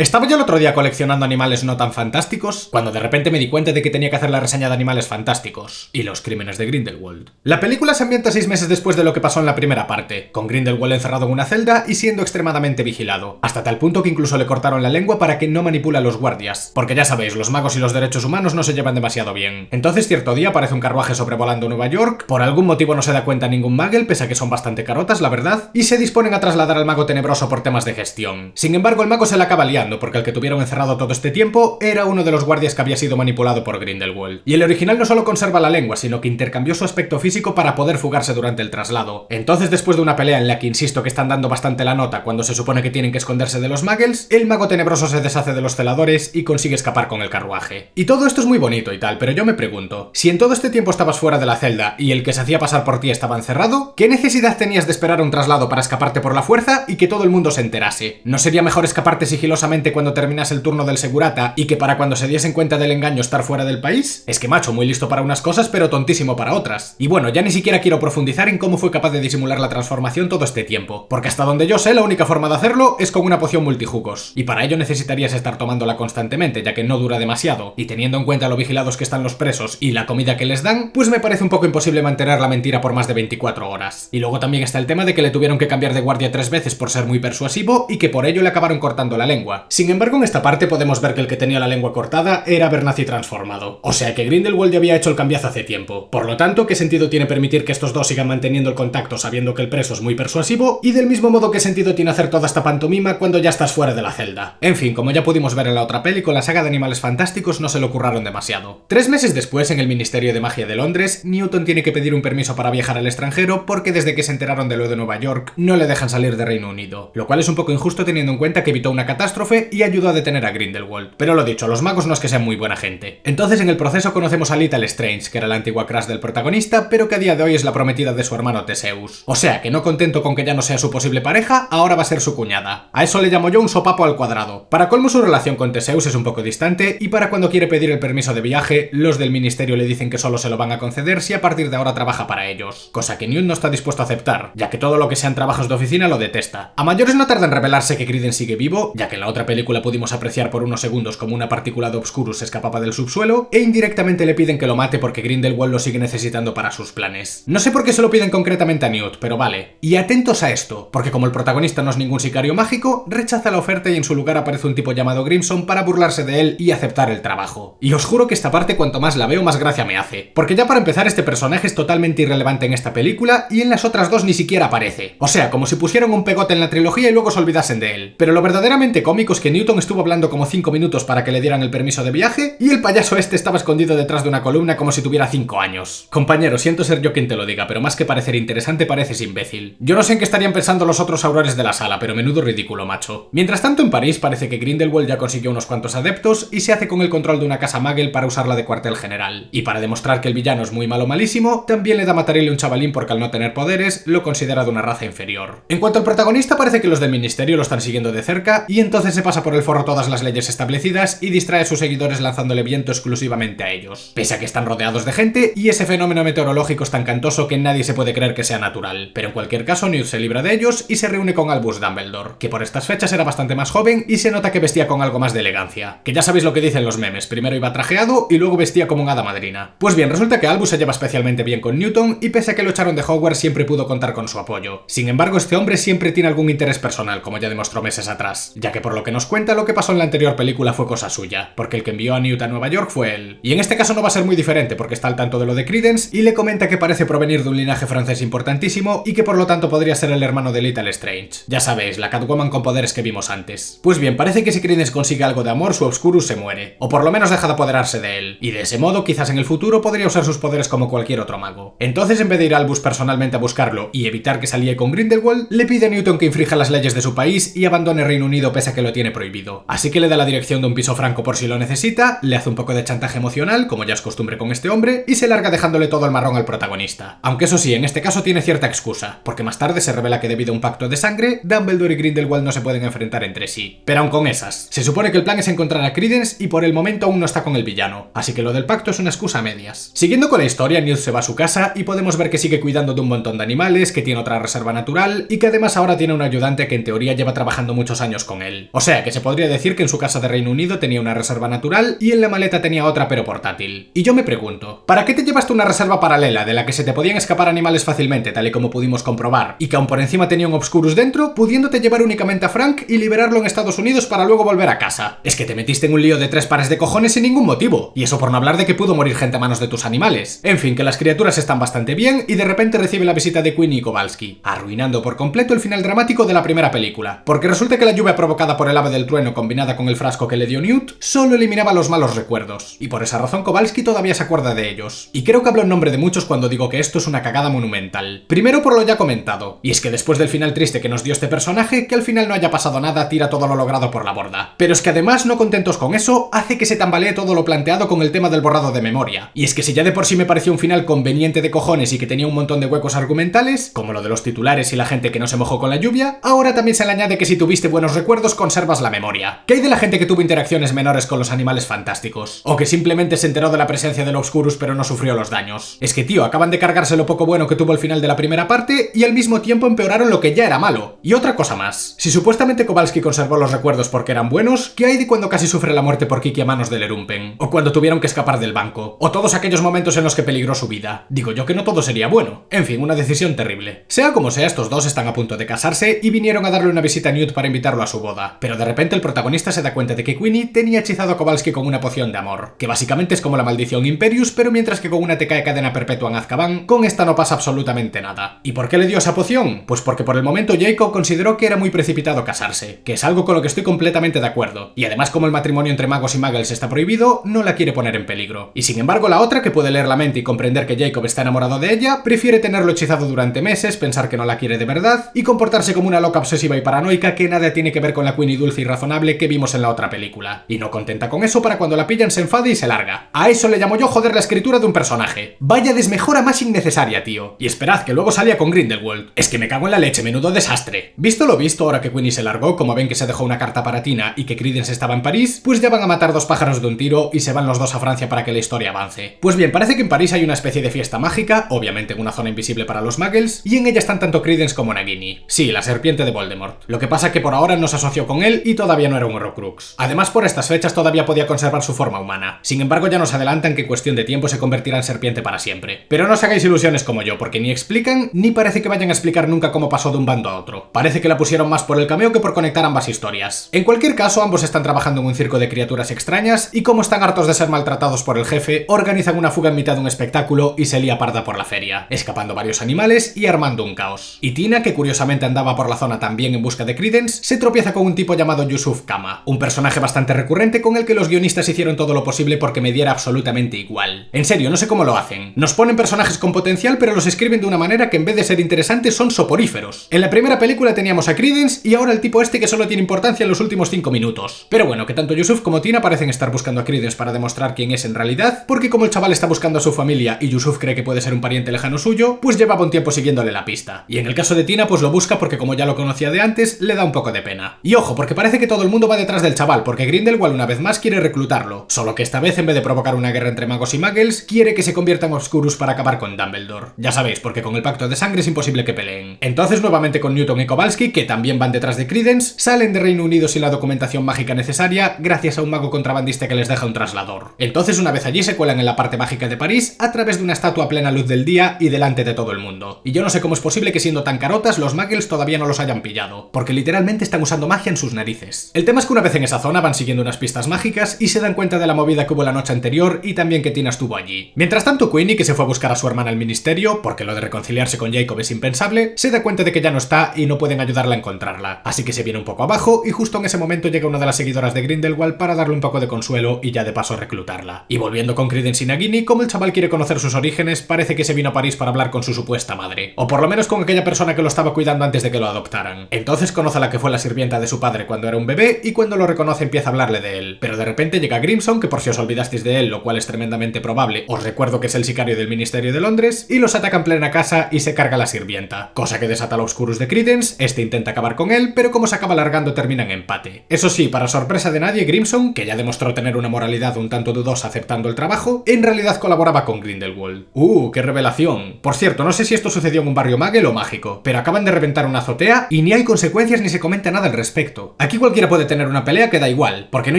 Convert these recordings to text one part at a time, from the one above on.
Estaba yo el otro día coleccionando animales no tan fantásticos, cuando de repente me di cuenta de que tenía que hacer la reseña de Animales Fantásticos y los crímenes de Grindelwald. La película se ambienta 6 meses después de lo que pasó en la primera parte, con Grindelwald encerrado en una celda y siendo extremadamente vigilado, hasta tal punto que incluso le cortaron la lengua para que no manipule a los guardias, porque ya sabéis, los magos y los derechos humanos no se llevan demasiado bien. Entonces cierto día aparece un carruaje sobrevolando Nueva York, por algún motivo no se da cuenta ningún Muggle, pese a que son bastante carotas, la verdad, y se disponen a trasladar al mago tenebroso por temas de gestión. Sin embargo, el mago se la acaba liando, porque el que tuvieron encerrado todo este tiempo era uno de los guardias que había sido manipulado por Grindelwald. Y el original no solo conserva la lengua, sino que intercambió su aspecto físico para poder fugarse durante el traslado. Entonces, después de una pelea en la que insisto que están dando bastante la nota cuando se supone que tienen que esconderse de los muggles, el mago tenebroso se deshace de los celadores y consigue escapar con el carruaje. Y todo esto es muy bonito y tal, pero yo me pregunto, si en todo este tiempo estabas fuera de la celda y el que se hacía pasar por ti estaba encerrado, ¿qué necesidad tenías de esperar un traslado para escaparte por la fuerza y que todo el mundo se enterase? ¿No sería mejor escaparte sigilosamente cuando terminas el turno del segurata y que para cuando se diesen cuenta del engaño estar fuera del país? Es que macho, muy listo para unas cosas pero tontísimo para otras. Y bueno, ya ni siquiera quiero profundizar en cómo fue capaz de disimular la transformación todo este tiempo, porque hasta donde yo sé la única forma de hacerlo es con una poción multijugos, y para ello necesitarías estar tomándola constantemente ya que no dura demasiado, y teniendo en cuenta lo vigilados que están los presos y la comida que les dan, pues me parece un poco imposible mantener la mentira por más de 24 horas. Y luego también está el tema de que le tuvieron que cambiar de guardia 3 veces por ser muy persuasivo y que por ello le acabaron cortando la lengua. Sin embargo, en esta parte podemos ver que el que tenía la lengua cortada era Abernathy transformado, o sea que Grindelwald ya había hecho el cambiazo hace tiempo. Por lo tanto, ¿qué sentido tiene permitir que estos dos sigan manteniendo el contacto sabiendo que el preso es muy persuasivo? Y del mismo modo, ¿qué sentido tiene hacer toda esta pantomima cuando ya estás fuera de la celda? En fin, como ya pudimos ver en la otra peli, con la saga de Animales Fantásticos no se lo curraron demasiado. 3 meses después, en el Ministerio de Magia de Londres, Newton tiene que pedir un permiso para viajar al extranjero porque desde que se enteraron de lo de Nueva York no le dejan salir de Reino Unido, lo cual es un poco injusto teniendo en cuenta que evitó una catástrofe y ayudó a detener a Grindelwald. Pero lo dicho, los magos no es que sean muy buena gente. Entonces en el proceso conocemos a Little Strange, que era la antigua crush del protagonista, pero que a día de hoy es la prometida de su hermano Theseus. O sea que no contento con que ya no sea su posible pareja, ahora va a ser su cuñada. A eso le llamo yo un sopapo al cuadrado. Para colmo, su relación con Theseus es un poco distante y para cuando quiere pedir el permiso de viaje, los del ministerio le dicen que solo se lo van a conceder si a partir de ahora trabaja para ellos, cosa que Newt no está dispuesto a aceptar, ya que todo lo que sean trabajos de oficina lo detesta. A mayores no tarda en revelarse que Credence sigue vivo, ya que en la otra película pudimos apreciar por unos segundos como una partícula de Obscurus se escapaba del subsuelo, e indirectamente le piden que lo mate porque Grindelwald lo sigue necesitando para sus planes. No sé por qué se lo piden concretamente a Newt, pero vale. Y atentos a esto, porque como el protagonista no es ningún sicario mágico, rechaza la oferta y en su lugar aparece un tipo llamado Grimson para burlarse de él y aceptar el trabajo. Y os juro que esta parte cuanto más la veo más gracia me hace, porque ya para empezar este personaje es totalmente irrelevante en esta película y en las otras dos ni siquiera aparece. O sea, como si pusieran un pegote en la trilogía y luego se olvidasen de él. Pero lo verdaderamente cómico es que Newton estuvo hablando como 5 minutos para que le dieran el permiso de viaje y el payaso este estaba escondido detrás de una columna como si tuviera 5 años. Compañero, siento ser yo quien te lo diga, pero más que parecer interesante pareces imbécil. Yo no sé en qué estarían pensando los otros aurores de la sala, pero menudo ridículo, macho. Mientras tanto, en París parece que Grindelwald ya consiguió unos cuantos adeptos y se hace con el control de una casa Muggle para usarla de cuartel general. Y para demostrar que el villano es muy malo malísimo, también le da matarile un chavalín porque al no tener poderes, lo considera de una raza inferior. En cuanto al protagonista, parece que los del ministerio lo están siguiendo de cerca y entonces se pasa por el forro todas las leyes establecidas y distrae a sus seguidores lanzándole viento exclusivamente a ellos. Pese a que están rodeados de gente y ese fenómeno meteorológico es tan cantoso que nadie se puede creer que sea natural. Pero en cualquier caso, Newt se libra de ellos y se reúne con Albus Dumbledore, que por estas fechas era bastante más joven y se nota que vestía con algo más de elegancia. Que ya sabéis lo que dicen los memes, primero iba trajeado y luego vestía como un hada madrina. Pues bien, resulta que Albus se lleva especialmente bien con Newton y pese a que lo echaron de Hogwarts siempre pudo contar con su apoyo. Sin embargo, este hombre siempre tiene algún interés personal, como ya demostró meses atrás, ya que por lo que nos cuenta lo que pasó en la anterior película fue cosa suya, porque el que envió a Newt a Nueva York fue él. Y en este caso no va a ser muy diferente porque está al tanto de lo de Credence y le comenta que parece provenir de un linaje francés importantísimo y que por lo tanto podría ser el hermano de Little Strange. Ya sabéis, la Catwoman con poderes que vimos antes. Pues bien, parece que si Credence consigue algo de amor, su Obscurus se muere, o por lo menos deja de apoderarse de él, y de ese modo quizás en el futuro podría usar sus poderes como cualquier otro mago. Entonces, en vez de ir a Albus personalmente a buscarlo y evitar que se alíe con Grindelwald, le pide a Newton que infrija las leyes de su país y abandone Reino Unido pese a que lo tiene prohibido. Así que le da la dirección de un piso franco por si lo necesita, le hace un poco de chantaje emocional, como ya es costumbre con este hombre, y se larga dejándole todo el marrón al protagonista. Aunque eso sí, en este caso tiene cierta excusa, porque más tarde se revela que debido a un pacto de sangre, Dumbledore y Grindelwald no se pueden enfrentar entre sí. Pero aun con esas, se supone que el plan es encontrar a Credence y por el momento aún no está con el villano, así que lo del pacto es una excusa a medias. Siguiendo con la historia, Newt se va a su casa y podemos ver que sigue cuidando de un montón de animales, que tiene otra reserva natural y que además ahora tiene un ayudante que en teoría lleva trabajando muchos años con él. O sea sea, que se podría decir que en su casa de Reino Unido tenía una reserva natural y en la maleta tenía otra pero portátil. Y yo me pregunto, ¿para qué te llevaste una reserva paralela de la que se te podían escapar animales fácilmente, tal y como pudimos comprobar, y que aún por encima tenía un Obscurus dentro, pudiéndote llevar únicamente a Frank y liberarlo en Estados Unidos para luego volver a casa? Es que te metiste en un lío de 3 pares de cojones sin ningún motivo, y eso por no hablar de que pudo morir gente a manos de tus animales. En fin, que las criaturas están bastante bien y de repente recibe la visita de Queenie y Kowalski, arruinando por completo el final dramático de la primera película, porque resulta que la lluvia provocada por el ave del trueno combinada con el frasco que le dio Newt solo eliminaba los malos recuerdos, y por esa razón Kowalski todavía se acuerda de ellos. Y creo que hablo en nombre de muchos cuando digo que esto es una cagada monumental. Primero por lo ya comentado, y es que después del final triste que nos dio este personaje, que al final no haya pasado nada tira todo lo logrado por la borda. Pero es que además, no contentos con eso, hace que se tambalee todo lo planteado con el tema del borrado de memoria. Y es que si ya de por sí me pareció un final conveniente de cojones y que tenía un montón de huecos argumentales, como lo de los titulares y la gente que no se mojó con la lluvia, ahora también se le añade que si tuviste buenos recuerdos conservas la memoria. ¿Qué hay de la gente que tuvo interacciones menores con los animales fantásticos? O que simplemente se enteró de la presencia del Obscurus pero no sufrió los daños. Es que tío, acaban de cargarse lo poco bueno que tuvo el final de la primera parte y al mismo tiempo empeoraron lo que ya era malo. Y otra cosa más, si supuestamente Kowalski conservó los recuerdos porque eran buenos, ¿qué hay de cuando casi sufre la muerte por Kiki a manos del Erumpen? O cuando tuvieron que escapar del banco, o todos aquellos momentos en los que peligró su vida. Digo yo que no todo sería bueno. En fin, una decisión terrible. Sea como sea, estos dos están a punto de casarse y vinieron a darle una visita a Newt para invitarlo a su boda. Pero de repente el protagonista se da cuenta de que Queenie tenía hechizado a Kowalski con una poción de amor, que básicamente es como la maldición Imperius, pero mientras que con una te cae cadena perpetua en Azkaban, con esta no pasa absolutamente nada. ¿Y por qué le dio esa poción? Pues porque por el momento Jacob consideró que era muy precipitado casarse, que es algo con lo que estoy completamente de acuerdo. Y además, como el matrimonio entre magos y muggles está prohibido, no la quiere poner en peligro. Y sin embargo, la otra, que puede leer la mente y comprender que Jacob está enamorado de ella, prefiere tenerlo hechizado durante meses, pensar que no la quiere de verdad y comportarse como una loca obsesiva y paranoica que nada tiene que ver con la Queenie dulce y razonable que vimos en la otra película. Y no contenta con eso, para cuando la pillan se enfada y se larga. A eso le llamo yo joder la escritura de un personaje. Vaya desmejora más innecesaria, tío. Y esperad, que luego salía con Grindelwald. Es que me cago en la leche, menudo desastre. Visto lo visto, ahora que Queenie se largó, como ven que se dejó una carta para Tina y que Credence estaba en París, pues ya van a matar dos pájaros de un tiro y se van los dos a Francia para que la historia avance. Pues bien, parece que en París hay una especie de fiesta mágica, obviamente en una zona invisible para los muggles, y en ella están tanto Credence como Nagini. Sí, la serpiente de Voldemort. Lo que pasa que por ahora no se asoció con él y todavía no era un Horrocrux. Además, por estas fechas todavía podía conservar su forma humana. Sin embargo, ya nos adelantan que en cuestión de tiempo se convertirá en serpiente para siempre. Pero no os hagáis ilusiones como yo, porque ni explican, ni parece que vayan a explicar nunca cómo pasó de un bando a otro. Parece que la pusieron más por el cameo que por conectar ambas historias. En cualquier caso, ambos están trabajando en un circo de criaturas extrañas y como están hartos de ser maltratados por el jefe, organizan una fuga en mitad de un espectáculo y se lía parda por la feria, escapando varios animales y armando un caos. Y Tina, que curiosamente andaba por la zona también en busca de Credence, se tropieza con un tipo llamado Yusuf Kama, un personaje bastante recurrente con el que los guionistas hicieron todo lo posible porque me diera absolutamente igual. En serio, no sé cómo lo hacen. Nos ponen personajes con potencial, pero los escriben de una manera que en vez de ser interesantes son soporíferos. En la primera película teníamos a Credence y ahora el tipo este que solo tiene importancia en los últimos 5 minutos. Pero bueno, que tanto Yusuf como Tina parecen estar buscando a Credence para demostrar quién es en realidad, porque como el chaval está buscando a su familia y Yusuf cree que puede ser un pariente lejano suyo, pues llevaba un tiempo siguiéndole la pista. Y en el caso de Tina, pues lo busca porque como ya lo conocía de antes, le da un poco de pena. Y ojo, porque parece que todo el mundo va detrás del chaval, porque Grindelwald una vez más quiere reclutarlo, solo que esta vez en vez de provocar una guerra entre magos y muggles, quiere que se convierta en Obscurus para acabar con Dumbledore. Ya sabéis, porque con el pacto de sangre es imposible que peleen. Entonces nuevamente con Newton y Kowalski, que también van detrás de Credence, salen de Reino Unido sin la documentación mágica necesaria gracias a un mago contrabandista que les deja un traslador. Entonces una vez allí se cuelan en la parte mágica de París a través de una estatua a plena luz del día y delante de todo el mundo. Y yo no sé cómo es posible que siendo tan carotas los muggles todavía no los hayan pillado, porque literalmente están usando magia en sus narices. El tema es que una vez en esa zona van siguiendo unas pistas mágicas y se dan cuenta de la movida que hubo la noche anterior y también que Tina estuvo allí. Mientras tanto Queenie, que se fue a buscar a su hermana al ministerio, porque lo de reconciliarse con Jacob es impensable, se da cuenta de que ya no está y no pueden ayudarla a encontrarla. Así que se viene un poco abajo y justo en ese momento llega una de las seguidoras de Grindelwald para darle un poco de consuelo y ya de paso reclutarla. Y volviendo con Credence y Nagini, como el chaval quiere conocer sus orígenes, parece que se vino a París para hablar con su supuesta madre. O por lo menos con aquella persona que lo estaba cuidando antes de que lo adoptaran. Entonces conoce a la que fue la sirvienta de su padre cuando era un bebé y cuando lo reconoce empieza a hablarle de él. Pero de repente llega Grimson, que por si os olvidasteis de él, lo cual es tremendamente probable, os recuerdo que es el sicario del Ministerio de Londres, y los ataca en plena casa y se carga a la sirvienta. Cosa que desata al Obscurus de Credence, este intenta acabar con él, pero como se acaba alargando termina en empate. Eso sí, para sorpresa de nadie, Grimson, que ya demostró tener una moralidad un tanto dudosa aceptando el trabajo, en realidad colaboraba con Grindelwald. ¡Qué revelación! Por cierto, no sé si esto sucedió en un barrio muggle o mágico, pero acaban de reventar una azotea y ni hay consecuencias ni se comenta nada al respecto. esto? Aquí cualquiera puede tener una pelea que da igual, porque no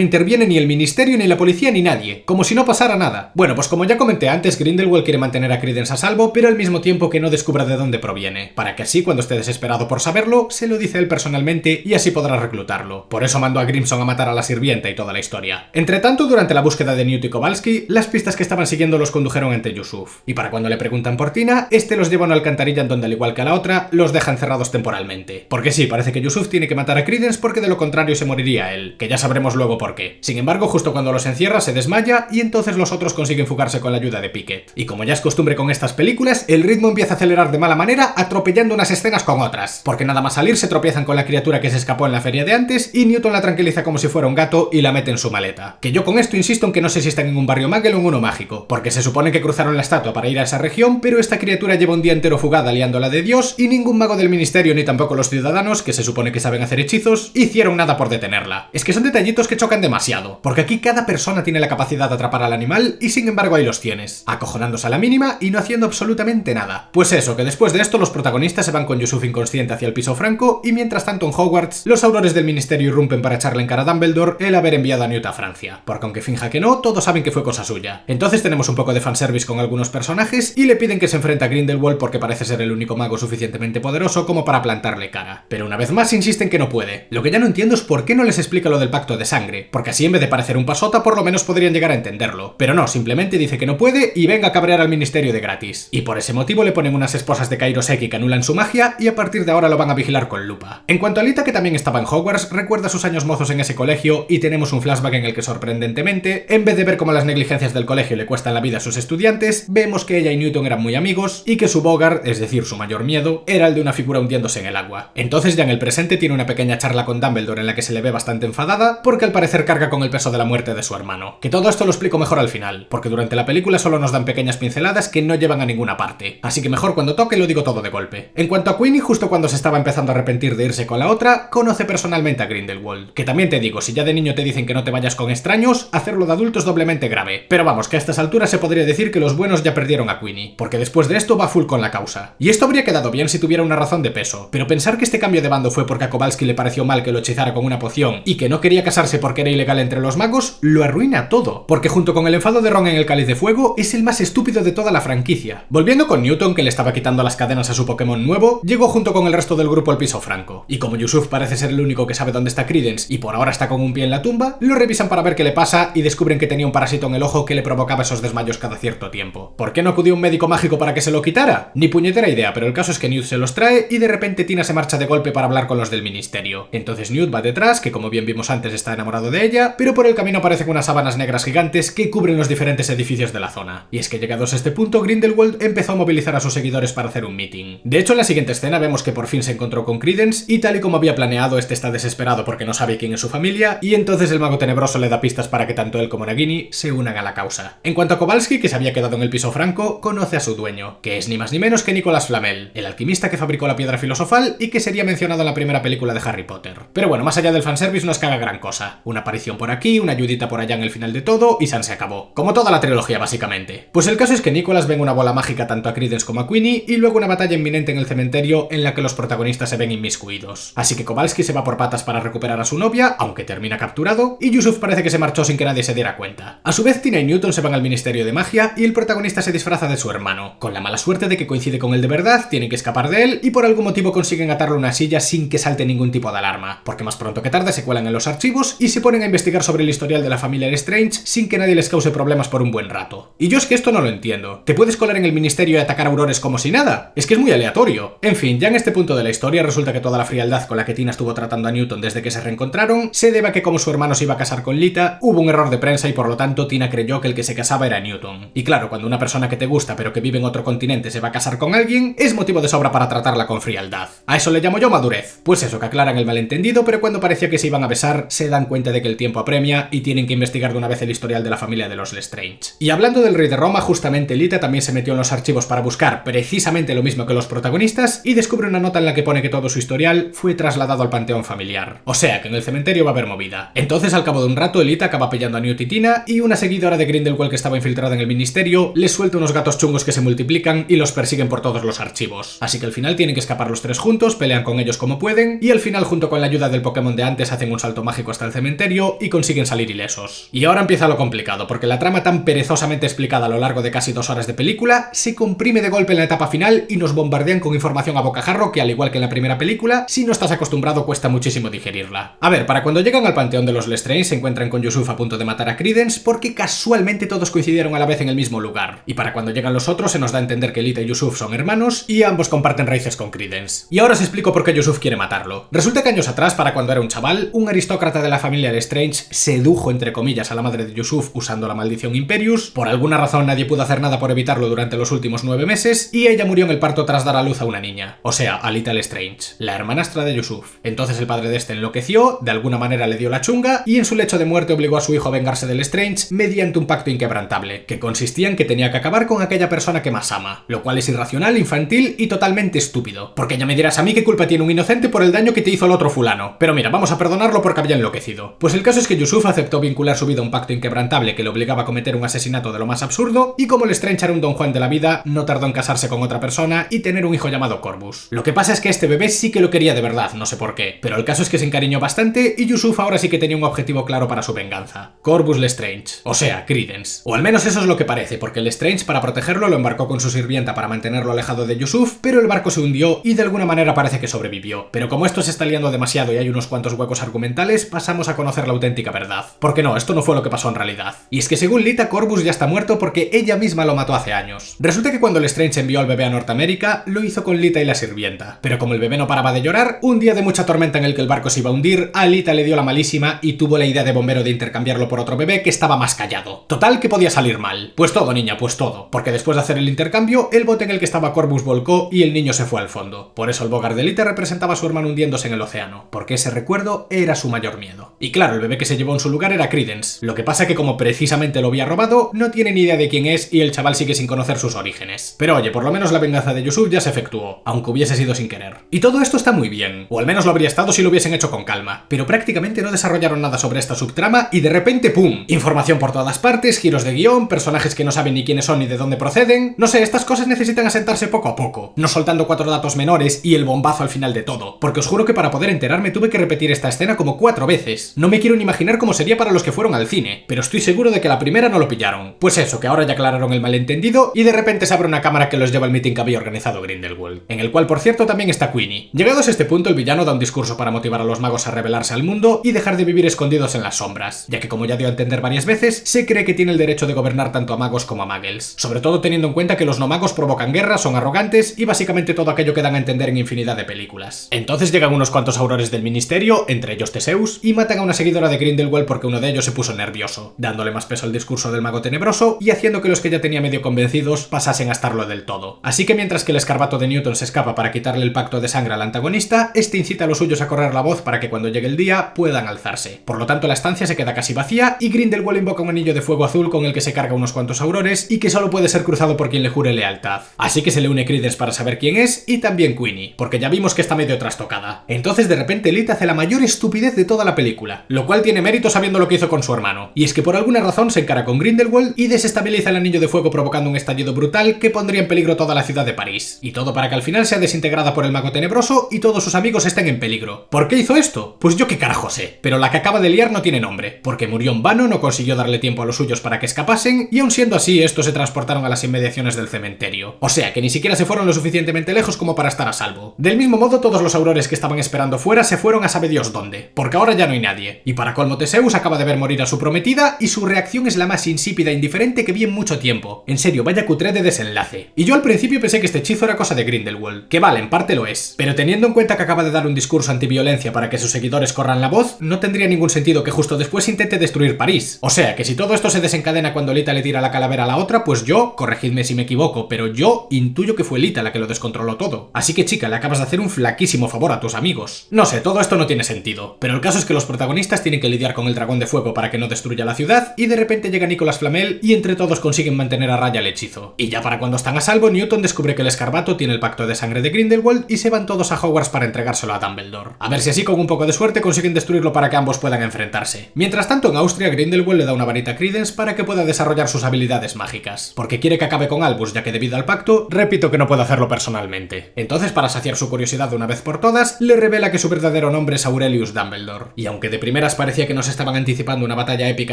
interviene ni el ministerio, ni la policía, ni nadie, como si no pasara nada. Bueno, pues como ya comenté antes, Grindelwald quiere mantener a Credence a salvo, pero al mismo tiempo que no descubra de dónde proviene, para que así, cuando esté desesperado por saberlo, se lo dice él personalmente y así podrá reclutarlo. Por eso mandó a Grimson a matar a la sirvienta y toda la historia. Entre tanto, durante la búsqueda de Newt y Kowalski, las pistas que estaban siguiendo los condujeron ante Yusuf, y para cuando le preguntan por Tina, este los lleva a una alcantarilla en donde, al igual que a la otra, los deja encerrados temporalmente. Porque sí, parece que Yusuf tiene que matar a Credence porque de lo contrario se moriría él, que ya sabremos luego por qué. Sin embargo, justo cuando los encierra se desmaya y entonces los otros consiguen fugarse con la ayuda de Pickett. Y como ya es costumbre con estas películas, el ritmo empieza a acelerar de mala manera, atropellando unas escenas con otras, porque nada más salir se tropiezan con la criatura que se escapó en la feria de antes y Newton la tranquiliza como si fuera un gato y la mete en su maleta. Que yo con esto insisto en que no sé si están en un barrio Muggle o en uno mágico, porque se supone que cruzaron la estatua para ir a esa región, pero esta criatura lleva un día entero fugada liándola de Dios y ningún mago del ministerio ni tampoco los ciudadanos, que se supone que saben hacer hechizos, hicieron nada por detenerla. Es que son detallitos que chocan demasiado, porque aquí cada persona tiene la capacidad de atrapar al animal y sin embargo ahí los tienes, acojonándose a la mínima y no haciendo absolutamente nada. Pues eso, que después de esto los protagonistas se van con Yusuf inconsciente hacia el piso franco y mientras tanto en Hogwarts los aurores del ministerio irrumpen para echarle en cara a Dumbledore el haber enviado a Newt a Francia, porque aunque finja que no, todos saben que fue cosa suya. Entonces tenemos un poco de fanservice con algunos personajes y le piden que se enfrente a Grindelwald porque parece ser el único mago suficientemente poderoso como para plantarle cara. Pero una vez más insisten que no puede. Lo que ya no entiendo es por qué no les explica lo del pacto de sangre, porque así en vez de parecer un pasota por lo menos podrían llegar a entenderlo. Pero no, simplemente dice que no puede y venga a cabrear al ministerio de gratis. Y por ese motivo le ponen unas esposas de Kairoseki que anulan su magia y a partir de ahora lo van a vigilar con lupa. En cuanto a Lita, que también estaba en Hogwarts, recuerda sus años mozos en ese colegio y tenemos un flashback en el que sorprendentemente, en vez de ver cómo las negligencias del colegio le cuestan la vida a sus estudiantes, vemos que ella y Newton eran muy amigos y que su Bogart, es decir, su mayor miedo, era el de una figura hundiéndose en el agua. Entonces ya en el presente tiene una pequeña charla con Dumbledore en la que se le ve bastante enfadada porque al parecer carga con el peso de la muerte de su hermano. Que todo esto lo explico mejor al final, porque durante la película solo nos dan pequeñas pinceladas que no llevan a ninguna parte, así que mejor cuando toque lo digo todo de golpe. En cuanto a Queenie, justo cuando se estaba empezando a arrepentir de irse con la otra, conoce personalmente a Grindelwald, que también te digo, si ya de niño te dicen que no te vayas con extraños, hacerlo de adulto es doblemente grave. Pero vamos, que a estas alturas se podría decir que los buenos ya perdieron a Queenie, porque después de esto va full con la causa. Y esto habría quedado bien si tuviera una razón de peso, pero pensar que este cambio de bando fue porque a Kowalski le pareció mal que lo hechizara con una poción y que no quería casarse porque era ilegal entre los magos, lo arruina todo, porque junto con el enfado de Ron en el Cáliz de Fuego, es el más estúpido de toda la franquicia. Volviendo con Newton, que le estaba quitando las cadenas a su Pokémon nuevo, llegó junto con el resto del grupo al piso franco, y como Yusuf parece ser el único que sabe dónde está Credence y por ahora está con un pie en la tumba, lo revisan para ver qué le pasa y descubren que tenía un parásito en el ojo que le provocaba esos desmayos cada cierto tiempo. ¿Por qué no acudió un médico mágico para que se lo quitara? Ni puñetera idea, pero el caso es que Newt se los trae y de repente Tina se marcha de golpe para hablar con los del ministerio. Entonces Newt va detrás, que como bien vimos antes está enamorado de ella, pero por el camino aparecen unas sábanas negras gigantes que cubren los diferentes edificios de la zona. Y es que llegados a este punto, Grindelwald empezó a movilizar a sus seguidores para hacer un meeting. De hecho, en la siguiente escena vemos que por fin se encontró con Credence y tal y como había planeado, este está desesperado porque no sabe quién es su familia y entonces el mago tenebroso le da pistas para que tanto él como Nagini se unan a la causa. En cuanto a Kowalski, que se había quedado en el piso franco, conoce a su dueño, que es ni más ni menos que Nicolas Flamel, el alquimista que fabricó la piedra filosofal y que sería mencionado en la primera película de Harry Potter. Pero bueno, más allá del fanservice no es que haga gran cosa. Una aparición por aquí, una ayudita por allá en el final de todo y San se acabó. Como toda la trilogía básicamente. Pues el caso es que Nicolas ve en una bola mágica tanto a Credence como a Queenie y luego una batalla inminente en el cementerio en la que los protagonistas se ven inmiscuidos. Así que Kowalski se va por patas para recuperar a su novia, aunque termina capturado, y Yusuf parece que se marchó sin que nadie se diera cuenta. A su vez, Tina y Newton se van al Ministerio de Magia y el protagonista se disfraza de su hermano, con la mala suerte de que coincide con él de verdad, tienen que escapar de él y por algún motivo consiguen atarle a una silla sin que salte ningún tipo de alarma, porque más pronto que tarde se cuelan en los archivos y se ponen a investigar sobre el historial de la familia Strange sin que nadie les cause problemas por un buen rato. Y yo es que esto no lo entiendo. ¿Te puedes colar en el ministerio y atacar a aurores como si nada? Es que es muy aleatorio. En fin, ya en este punto de la historia resulta que toda la frialdad con la que Tina estuvo tratando a Newton desde que se reencontraron se debe a que como su hermano se iba a casar con Lita, hubo un error de prensa y por lo tanto Tina creyó que el que se casaba era Newton. Y claro, cuando una persona que te gusta pero que vive en otro continente se va a casar con alguien, es motivo de sobra para tratarla con frialdad. A eso le llamo yo madurez. Pues eso, que aclaran el malentendido, pero cuando parecía que se iban a besar, se dan cuenta de que el tiempo apremia y tienen que investigar de una vez el historial de la familia de los Lestrange. Y hablando del rey de Roma, justamente Lita también se metió en los archivos para buscar precisamente lo mismo que los protagonistas y descubre una nota en la que pone que todo su historial fue trasladado al panteón familiar. O sea, que en el cementerio va a haber movida. Entonces, al cabo de un rato, Lita acaba pillando a Newt y Tina y una seguidora de Grindelwald que estaba infiltrada en el ministerio les suelta unos gatos chungos que se multiplican y los persiguen por todos los archivos. Así que al final tienen que escapar los tres juntos, pelean con ellos como pueden y al final junto con la ayuda ayuda del Pokémon de antes hacen un salto mágico hasta el cementerio y consiguen salir ilesos. Y ahora empieza lo complicado, porque la trama tan perezosamente explicada a lo largo de casi 2 horas de película se comprime de golpe en la etapa final y nos bombardean con información a bocajarro que, al igual que en la primera película, si no estás acostumbrado cuesta muchísimo digerirla. A ver, para cuando llegan al panteón de los Lestrange se encuentran con Yusuf a punto de matar a Credence porque casualmente todos coincidieron a la vez en el mismo lugar. Y para cuando llegan los otros se nos da a entender que Lita y Yusuf son hermanos y ambos comparten raíces con Credence. Y ahora os explico por qué Yusuf quiere matarlo. Resulta que años atrás, para cuando era un chaval, un aristócrata de la familia Lestrange sedujo entre comillas a la madre de Yusuf usando la maldición Imperius. Por alguna razón nadie pudo hacer nada por evitarlo durante los últimos 9 meses y ella murió en el parto tras dar a luz a una niña. O sea, a Lita Lestrange, la hermanastra de Yusuf. Entonces el padre de este enloqueció, de alguna manera le dio la chunga y en su lecho de muerte obligó a su hijo a vengarse de Lestrange mediante un pacto inquebrantable, que consistía en que tenía que acabar con aquella persona que más ama, lo cual es irracional, infantil y totalmente estúpido. Porque ya me dirás a mí qué culpa tiene un inocente por el daño que te hizo el otro fulano. Pero mira, vamos a perdonarlo porque había enloquecido. Pues el caso es que Yusuf aceptó vincular su vida a un pacto inquebrantable que le obligaba a cometer un asesinato de lo más absurdo, y como Lestrange era un Don Juan de la vida, no tardó en casarse con otra persona y tener un hijo llamado Corvus. Lo que pasa es que este bebé sí que lo quería de verdad, no sé por qué, pero el caso es que se encariñó bastante y Yusuf ahora sí que tenía un objetivo claro para su venganza: Corvus Lestrange, o sea, Credence. O al menos eso es lo que parece, porque Lestrange, para protegerlo, lo embarcó con su sirvienta para mantenerlo alejado de Yusuf, pero el barco se hundió y de alguna manera parece que sobrevivió. Pero como esto se está liando demasiado y hay unos cuantos huecos argumentales, pasamos a conocer la auténtica verdad. Porque no, esto no fue lo que pasó en realidad. Y es que según Lita, Corvus ya está muerto porque ella misma lo mató hace años. Resulta que cuando Lestrange envió al bebé a Norteamérica, lo hizo con Lita y la sirvienta. Pero como el bebé no paraba de llorar, un día de mucha tormenta en el que el barco se iba a hundir, a Lita le dio la malísima y tuvo la idea de bombero de intercambiarlo por otro bebé que estaba más callado. Total, que podía salir mal. Pues todo, niña, pues todo. Porque después de hacer el intercambio, el bote en el que estaba Corvus volcó y el niño se fue al fondo. Por eso el bogar de Lita representaba a su hermano hundiéndose en el océano, porque ese recuerdo era su mayor miedo. Y claro, el bebé que se llevó en su lugar era Credence. Lo que pasa que como precisamente lo había robado, no tiene ni idea de quién es y el chaval sigue sin conocer sus orígenes. Pero oye, por lo menos la venganza de Yusuf ya se efectuó, aunque hubiese sido sin querer. Y todo esto está muy bien, o al menos lo habría estado si lo hubiesen hecho con calma, pero prácticamente no desarrollaron nada sobre esta subtrama y de repente ¡pum! Información por todas partes, giros de guión, personajes que no saben ni quiénes son ni de dónde proceden. No sé, estas cosas necesitan asentarse poco a poco, no soltando 4 datos menores y el bombazo al final de todo, porque os juro que para poder enterarme tuve que repetir esta escena como 4 veces. No me quiero ni imaginar cómo sería para los que fueron al cine, pero estoy seguro de que la primera no lo pillaron. Pues eso, que ahora ya aclararon el malentendido y de repente se abre una cámara que los lleva al meeting que había organizado Grindelwald, en el cual por cierto también está Queenie. Llegados a este punto, el villano da un discurso para motivar a los magos a rebelarse al mundo y dejar de vivir escondidos en las sombras, ya que como ya dio a entender varias veces, se cree que tiene el derecho de gobernar tanto a magos como a muggles, sobre todo teniendo en cuenta que los no magos provocan guerra, son arrogantes y básicamente todo aquello que dan a entender en infinidad de películas. Entonces llegan unos cuantos aurores del ministerio, entre ellos Teseus, y matan a una seguidora de Grindelwald porque uno de ellos se puso nervioso, dándole más peso al discurso del mago tenebroso y haciendo que los que ya tenía medio convencidos pasasen a estarlo del todo. Así que mientras que el escarbato de Newton se escapa para quitarle el pacto de sangre al antagonista, este incita a los suyos a correr la voz para que cuando llegue el día puedan alzarse. Por lo tanto, la estancia se queda casi vacía y Grindelwald invoca un anillo de fuego azul con el que se carga unos cuantos aurores y que solo puede ser cruzado por quien le jure lealtad. Así que se le une Credence para saber quién es y también Queenie, porque ya vimos que está medio trastocada. Entonces de repente Lita hace la mayor estupidez de toda la película, lo cual tiene mérito sabiendo lo que hizo con su hermano. Y es que por alguna razón se encara con Grindelwald y desestabiliza el anillo de fuego provocando un estallido brutal que pondría en peligro toda la ciudad de París. Y todo para que al final sea desintegrada por el mago tenebroso y todos sus amigos estén en peligro. ¿Por qué hizo esto? Pues yo qué carajo sé, pero la que acaba de liar no tiene nombre, porque murió en vano, no consiguió darle tiempo a los suyos para que escapasen y aun siendo así estos se transportaron a las inmediaciones del cementerio. O sea que ni siquiera se fueron lo suficientemente lejos como para estar a salvo. Del mismo modo todos los aurores que estaban esperando fuera se fueron a sabe Dios dónde, porque ahora ya no hay nadie. Y para colmo Teseus acaba de ver morir a su prometida y su reacción es la más insípida e indiferente que vi en mucho tiempo. En serio, vaya cutre de desenlace. Y yo al principio pensé que este hechizo era cosa de Grindelwald, que vale, en parte lo es, pero teniendo en cuenta que acaba de dar un discurso antiviolencia para que sus seguidores corran la voz, no tendría ningún sentido que justo después intente destruir París. O sea, que si todo esto se desencadena cuando Lita le tira la calavera a la otra, pues yo, corregidme si me equivoco, pero yo intuyo que fue Lita la que lo descontroló todo. Así que chica, le acabas de hacer un flaquísimo favor a tus amigos. No sé, todo esto no tiene sentido, pero el caso es que los protagonistas tienen que lidiar con el dragón de fuego para que no destruya la ciudad y de repente llega Nicolas Flamel y entre todos consiguen mantener a raya el hechizo. Y ya para cuando están a salvo, Newton descubre que el escarbato tiene el pacto de sangre de Grindelwald y se van todos a Hogwarts para entregárselo a Dumbledore. A ver si así con un poco de suerte consiguen destruirlo para que ambos puedan enfrentarse. Mientras tanto en Austria, Grindelwald le da una varita a Credence para que pueda desarrollar sus habilidades mágicas, porque quiere que acabe con Albus ya que debido al pacto, repito que no puede hacerlo personalmente. Entonces para saciar su curiosidad de una vez por todas, le revela que su verdadero verdadero nombre es Aurelius Dumbledore. Y aunque de primeras parecía que nos estaban anticipando una batalla épica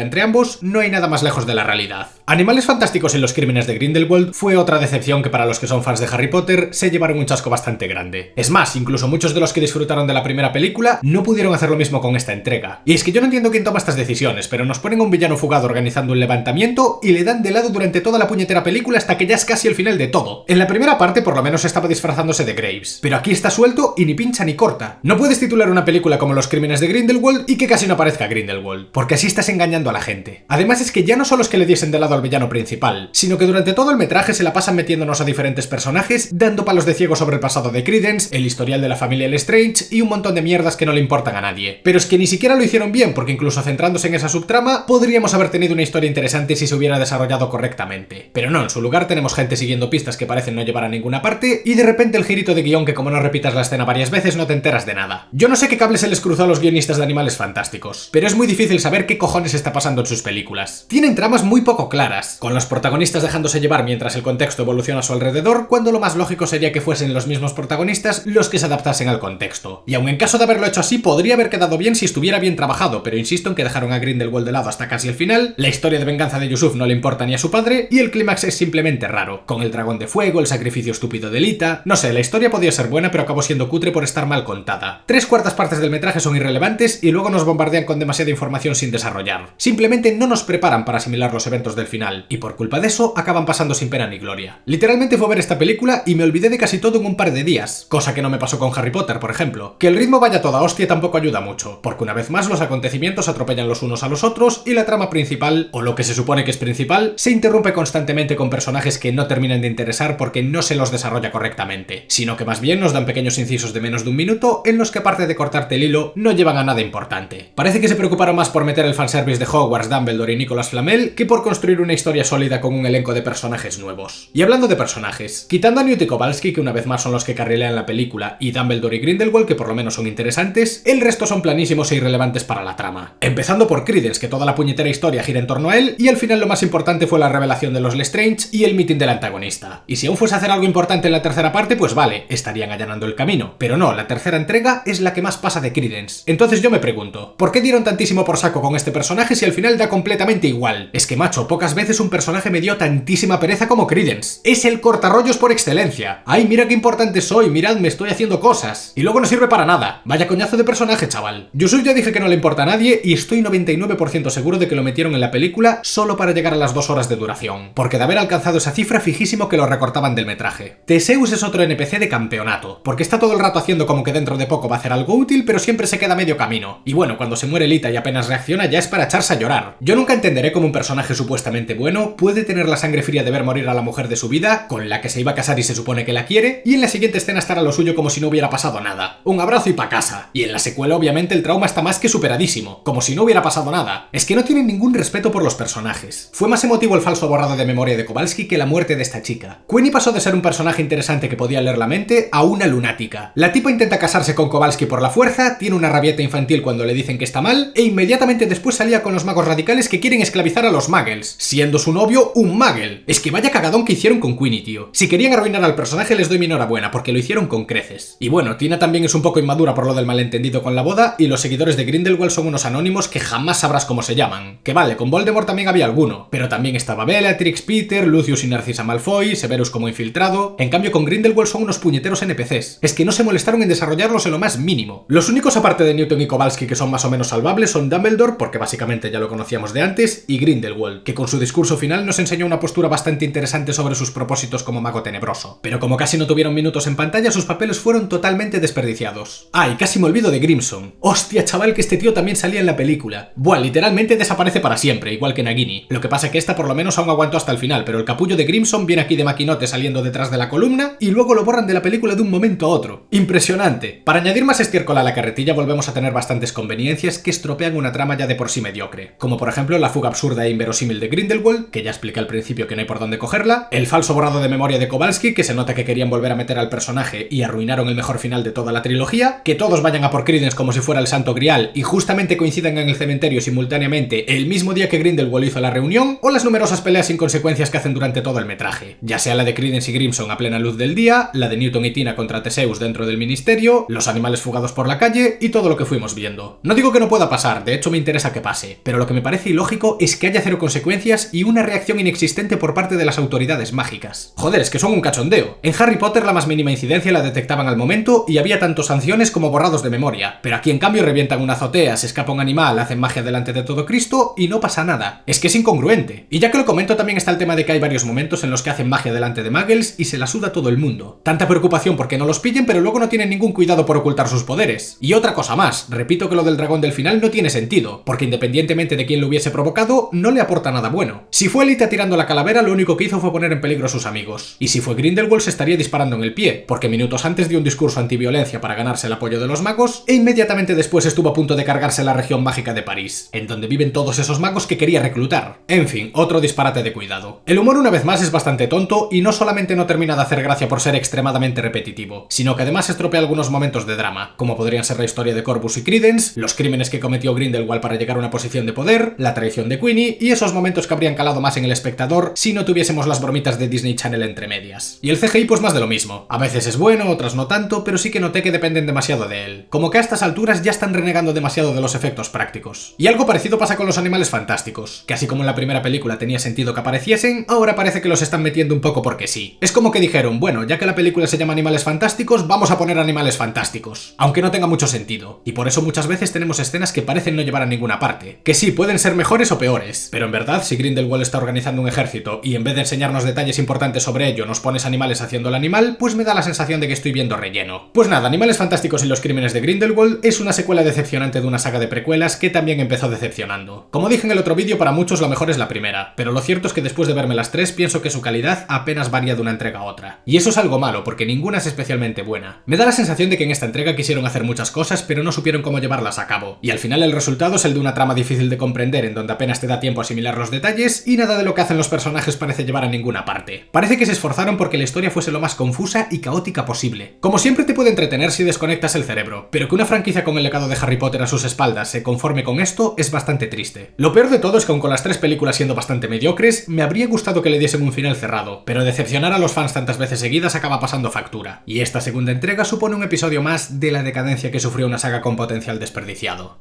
entre ambos, no hay nada más lejos de la realidad. Animales fantásticos en los crímenes de Grindelwald fue otra decepción que para los que son fans de Harry Potter se llevaron un chasco bastante grande. Es más, incluso muchos de los que disfrutaron de la primera película no pudieron hacer lo mismo con esta entrega. Y es que yo no entiendo quién toma estas decisiones, pero nos ponen a un villano fugado organizando un levantamiento y le dan de lado durante toda la puñetera película hasta que ya es casi el final de todo. En la primera parte por lo menos estaba disfrazándose de Graves, pero aquí está suelto y ni pincha ni corta. No puedes titular una película como Los crímenes de Grindelwald y que casi no aparezca Grindelwald, porque así estás engañando a la gente. Además es que ya no solo es que le diesen de lado al villano principal, sino que durante todo el metraje se la pasan metiéndonos a diferentes personajes, dando palos de ciego sobre el pasado de Credence, el historial de la familia Lestrange y un montón de mierdas que no le importan a nadie. Pero es que ni siquiera lo hicieron bien, porque incluso centrándose en esa subtrama, podríamos haber tenido una historia interesante si se hubiera desarrollado correctamente. Pero no, en su lugar tenemos gente siguiendo pistas que parecen no llevar a ninguna parte, y de repente el girito de guión que como no repitas la escena varias veces no te enteras de nada. Yo no sé qué cable se les cruzó a los guionistas de Animales Fantásticos, pero es muy difícil saber qué cojones está pasando en sus películas. Tienen tramas muy poco claras, con los protagonistas dejándose llevar mientras el contexto evoluciona a su alrededor, cuando lo más lógico sería que fuesen los mismos protagonistas los que se adaptasen al contexto. Y aun en caso de haberlo hecho así, podría haber quedado bien si estuviera bien trabajado, pero insisto en que dejaron a Grindelwald de lado hasta casi el final, la historia de venganza de Yusuf no le importa ni a su padre, y el clímax es simplemente raro, con el dragón de fuego, el sacrificio estúpido de Lita. No sé, la historia podía ser buena, pero acabó siendo cutre por estar mal contada. 3/4 partes del metraje son irrelevantes y luego nos bombardean con demasiada información sin desarrollar. Simplemente no nos preparan para asimilar los eventos del final, y por culpa de eso acaban pasando sin pena ni gloria. Literalmente fue ver esta película y me olvidé de casi todo en un par de días, cosa que no me pasó con Harry Potter, por ejemplo. Que el ritmo vaya toda hostia tampoco ayuda mucho, porque una vez más los acontecimientos atropellan los unos a los otros y la trama principal, o lo que se supone que es principal, se interrumpe constantemente con personajes que no terminan de interesar porque no se los desarrolla correctamente, sino que más bien nos dan pequeños incisos de menos de un minuto en los que aparte de cortarte el hilo, no llevan a nada importante. Parece que se preocuparon más por meter el fanservice de Hogwarts, Dumbledore y Nicolas Flamel que por construir una historia sólida con un elenco de personajes nuevos. Y hablando de personajes, quitando a Newt y Kowalski, que una vez más son los que carrilean la película, y Dumbledore y Grindelwald, que por lo menos son interesantes, el resto son planísimos e irrelevantes para la trama. Empezando por Credence, que toda la puñetera historia gira en torno a él, y al final lo más importante fue la revelación de los Lestrange y el meeting del antagonista. Y si aún fuese a hacer algo importante en la tercera parte, pues vale, estarían allanando el camino. Pero no, la tercera entrega es la que más pasa de Credence. Entonces yo me pregunto, ¿por qué dieron tantísimo por saco con este personaje si al final da completamente igual? Es que macho, pocas veces un personaje me dio tantísima pereza como Credence. Es el cortarrollos por excelencia. Ay, mira qué importante soy, mirad, me estoy haciendo cosas. Y luego no sirve para nada. Vaya coñazo de personaje, chaval. Yusuf ya dije que no le importa a nadie y estoy 99% seguro de que lo metieron en la película solo para llegar a las 2 horas de duración. Porque de haber alcanzado esa cifra, fijísimo que lo recortaban del metraje. Theseus es otro NPC de campeonato, porque está todo el rato haciendo como que dentro de poco va a hacer algo útil, pero siempre se queda medio camino. Y bueno, cuando se muere Lita y apenas reacciona ya es para echarse a llorar. Yo nunca entenderé cómo un personaje supuestamente bueno puede tener la sangre fría de ver morir a la mujer de su vida, con la que se iba a casar y se supone que la quiere, y en la siguiente escena estar a lo suyo como si no hubiera pasado nada. Un abrazo y pa' casa. Y en la secuela obviamente el trauma está más que superadísimo, como si no hubiera pasado nada. Es que no tienen ningún respeto por los personajes. Fue más emotivo el falso borrado de memoria de Kowalski que la muerte de esta chica. Queenie pasó de ser un personaje interesante que podía leer la mente a una lunática. La tipa intenta casarse con Kowalski por la fuerza, tiene una rabieta infantil cuando le dicen que está mal, e inmediatamente después salía con los magos radicales que quieren esclavizar a los muggles, siendo su novio un muggle. Es que vaya cagadón que hicieron con Queenie, tío. Si querían arruinar al personaje les doy mi enhorabuena, porque lo hicieron con creces. Y bueno, Tina también es un poco inmadura por lo del malentendido con la boda, y los seguidores de Grindelwald son unos anónimos que jamás sabrás cómo se llaman. Que vale, con Voldemort también había alguno, pero también estaba Bellatrix, Peter, Lucius y Narcisa Malfoy, Severus como infiltrado. En cambio con Grindelwald son unos puñeteros NPCs. Es que no se molestaron en desarrollarlos en lo más mínimo. Los únicos aparte de Newton y Kowalski que son más o menos salvables son Dumbledore, porque básicamente ya lo conocíamos de antes, y Grindelwald, que con su discurso final nos enseñó una postura bastante interesante sobre sus propósitos como mago tenebroso. Pero como casi no tuvieron minutos en pantalla, sus papeles fueron totalmente desperdiciados. Ah, y casi me olvido de Grimson. Hostia, chaval, que este tío también salía en la película. Buah, literalmente desaparece para siempre, igual que Nagini. Lo que pasa que esta por lo menos aún aguantó hasta el final, pero el capullo de Grimson viene aquí de maquinote saliendo detrás de la columna y luego lo borran de la película de un momento a otro. Impresionante. Para añadir más estiércol a la carretilla volvemos a tener bastantes conveniencias que estropean una trama ya de por sí mediocre, como por ejemplo la fuga absurda e inverosímil de Grindelwald, que ya expliqué al principio que no hay por dónde cogerla, el falso borrado de memoria de Kowalski, que se nota que querían volver a meter al personaje y arruinaron el mejor final de toda la trilogía, que todos vayan a por Credence como si fuera el santo grial y justamente coincidan en el cementerio simultáneamente el mismo día que Grindelwald hizo la reunión, o las numerosas peleas sin consecuencias que hacen durante todo el metraje, ya sea la de Credence y Grimson a plena luz del día, la de Newton y Tina contra Theseus dentro del ministerio, los animales fugados por la calle y todo lo que fuimos viendo. No digo que no pueda pasar, de hecho me interesa que pase, pero lo que me parece ilógico es que haya cero consecuencias y una reacción inexistente por parte de las autoridades mágicas. Joder, es que son un cachondeo. En Harry Potter la más mínima incidencia la detectaban al momento y había tanto sanciones como borrados de memoria, pero aquí en cambio revientan una azotea, se escapa un animal, hacen magia delante de todo Cristo y no pasa nada. Es que es incongruente. Y ya que lo comento, también está el tema de que hay varios momentos en los que hacen magia delante de muggles y se la suda todo el mundo. Tanta preocupación porque no los pillen, pero luego no tienen ningún cuidado por ocultar sus poderes. Y otra cosa más, repito que lo del dragón del final no tiene sentido, porque independientemente de quién lo hubiese provocado, no le aporta nada bueno. Si fue Elite tirando la calavera, lo único que hizo fue poner en peligro a sus amigos. Y si fue Grindelwald, se estaría disparando en el pie, porque minutos antes dio un discurso antiviolencia para ganarse el apoyo de los magos, e inmediatamente después estuvo a punto de cargarse la región mágica de París, en donde viven todos esos magos que quería reclutar. En fin, otro disparate de cuidado. El humor una vez más es bastante tonto y no solamente no termina de hacer gracia por ser extremadamente repetitivo, sino que además estropea algunos momentos de drama, como podrían ser la historia de Corvus y Credence, los crímenes que cometió Grindelwald para llegar a una posición de poder, la traición de Queenie y esos momentos que habrían calado más en el espectador si no tuviésemos las bromitas de Disney Channel entre medias. Y el CGI pues más de lo mismo. A veces es bueno, otras no tanto, pero sí que noté que dependen demasiado de él. Como que a estas alturas ya están renegando demasiado de los efectos prácticos. Y algo parecido pasa con los animales fantásticos, que así como en la primera película tenía sentido que apareciesen, ahora parece que los están metiendo un poco porque sí. Es como que dijeron, bueno, ya que la película se llama Animales Fantásticos, vamos a poner animales fantásticos, aunque no tenga mucho sentido. Y por eso muchas veces tenemos escenas que parecen no llevar a ninguna parte. Que sí, pueden ser mejores o peores, pero en verdad, si Grindelwald está organizando un ejército y en vez de enseñarnos detalles importantes sobre ello nos pones animales haciendo el animal, pues me da la sensación de que estoy viendo relleno. Pues nada, Animales Fantásticos y los crímenes de Grindelwald es una secuela decepcionante de una saga de precuelas que también empezó decepcionando. Como dije en el otro vídeo, para muchos lo mejor es la primera, pero lo cierto es que después de verme las tres pienso que su calidad apenas varía de una entrega a otra. Y eso es algo malo, porque ninguna es especialmente buena. Me da la sensación de que en esta entrega quisieron hacer muchas cosas, pero no supieron cómo llevarlas a cabo. Y al final el resultado es el de una trama difícil de comprender, en donde apenas te da tiempo a asimilar los detalles, y nada de lo que hacen los personajes parece llevar a ninguna parte. Parece que se esforzaron porque la historia fuese lo más confusa y caótica posible. Como siempre te puede entretener si desconectas el cerebro, pero que una franquicia con el legado de Harry Potter a sus espaldas se conforme con esto es bastante triste. Lo peor de todo es que aun con las tres películas siendo bastante mediocres, me habría gustado que le diesen un final cerrado, pero decepcionar a los fans tantas veces seguidas acaba pasando factura, y esta segunda entrega supone un episodio más de la decadencia que sufrió una saga con potencial desperdiciado.